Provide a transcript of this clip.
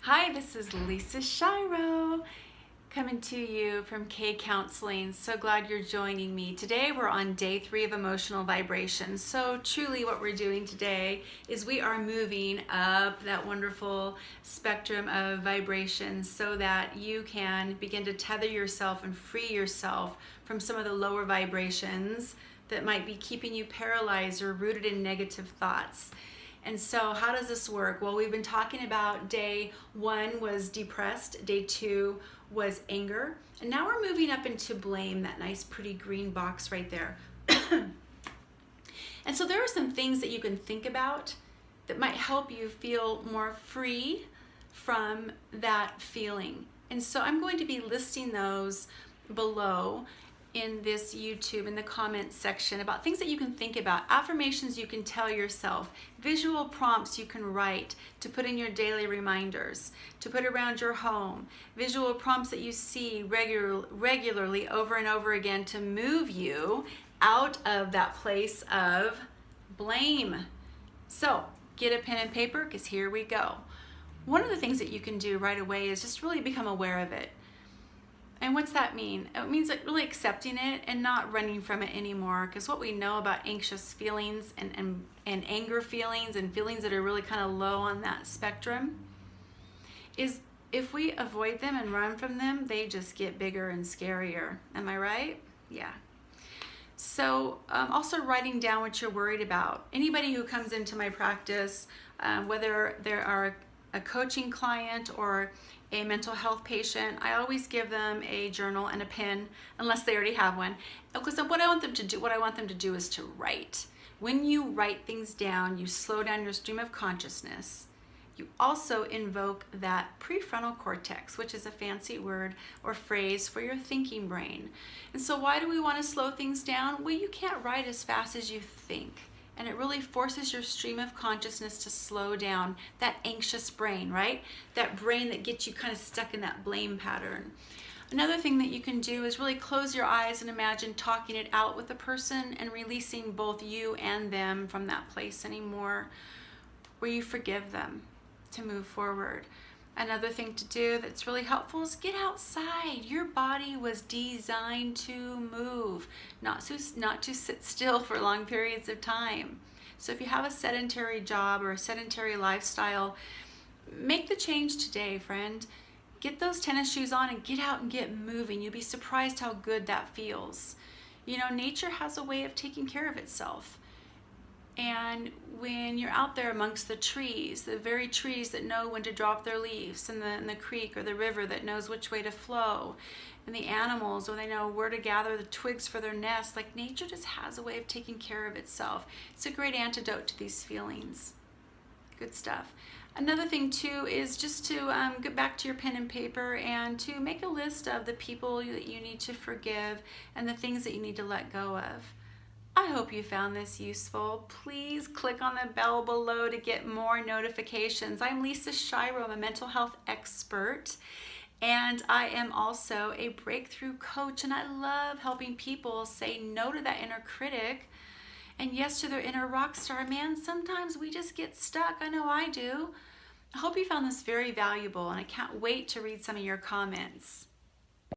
Hi, this is Lisa Shiro coming to you from K Counseling. So glad you're joining me. Today we're on day 3 of emotional vibration. So truly what we're doing today is we are moving up that wonderful spectrum of vibrations so that you can begin to tether yourself and free yourself from some of the lower vibrations that might be keeping you paralyzed or rooted in negative thoughts. And so how does this work? Well, we've been talking about day 1 was depressed, day 2 was anger, and now we're moving up into blame, that nice pretty green box right there. And so there are some things that you can think about that might help you feel more free from that feeling. And so I'm going to be listing those below in this YouTube in the comments section about things that you can think about, affirmations you can tell yourself, visual prompts you can write to put in your daily reminders, to put around your home, visual prompts that you see regularly over and over again to move you out of that place of blame. So get a pen and paper because here we go. One of the things that you can do right away is just really become aware of it. And what's that mean? It means like really accepting it and not running from it anymore. Because what we know about anxious feelings and anger feelings and feelings that are really kind of low on that spectrum is if we avoid them and run from them, they just get bigger and scarier. Am I right? Yeah. So also writing down what you're worried about. Anybody who comes into my practice, whether they are a coaching client or a mental health patient, I always give them a journal and a pen, unless they already have one. Because what I want them to do is to write. When you write things down, you slow down your stream of consciousness. You also invoke that prefrontal cortex, which is a fancy word or phrase for your thinking brain. And so why do we want to slow things down? Well, you can't write as fast as you think. And it really forces your stream of consciousness to slow down, that anxious brain, right? That brain that gets you kind of stuck in that blame pattern. Another thing that you can do is really close your eyes and imagine talking it out with the person and releasing both you and them from that place anymore, where you forgive them to move forward. Another thing to do that's really helpful is get outside. Your body was designed to move, not to sit still for long periods of time. So if you have a sedentary job or a sedentary lifestyle, make the change today, friend. Get those tennis shoes on and get out and get moving. You'll be surprised how good that feels. You know, nature has a way of taking care of itself. And when you're out there amongst the trees, the very trees that know when to drop their leaves, and the creek or the river that knows which way to flow, and the animals, or they know where to gather the twigs for their nest, like nature just has a way of taking care of itself. It's a great antidote to these feelings. Good stuff. Another thing too is just to get back to your pen and paper and to make a list of the people that you need to forgive and the things that you need to let go of. I hope you found this useful. Please click on the bell below to get more notifications. I'm Lisa Shiro. I'm a mental health expert, and I am also a breakthrough coach, and I love helping people say no to that inner critic and yes to their inner rock star. Man, sometimes we just get stuck. I know I do. I hope you found this very valuable, and I can't wait to read some of your comments.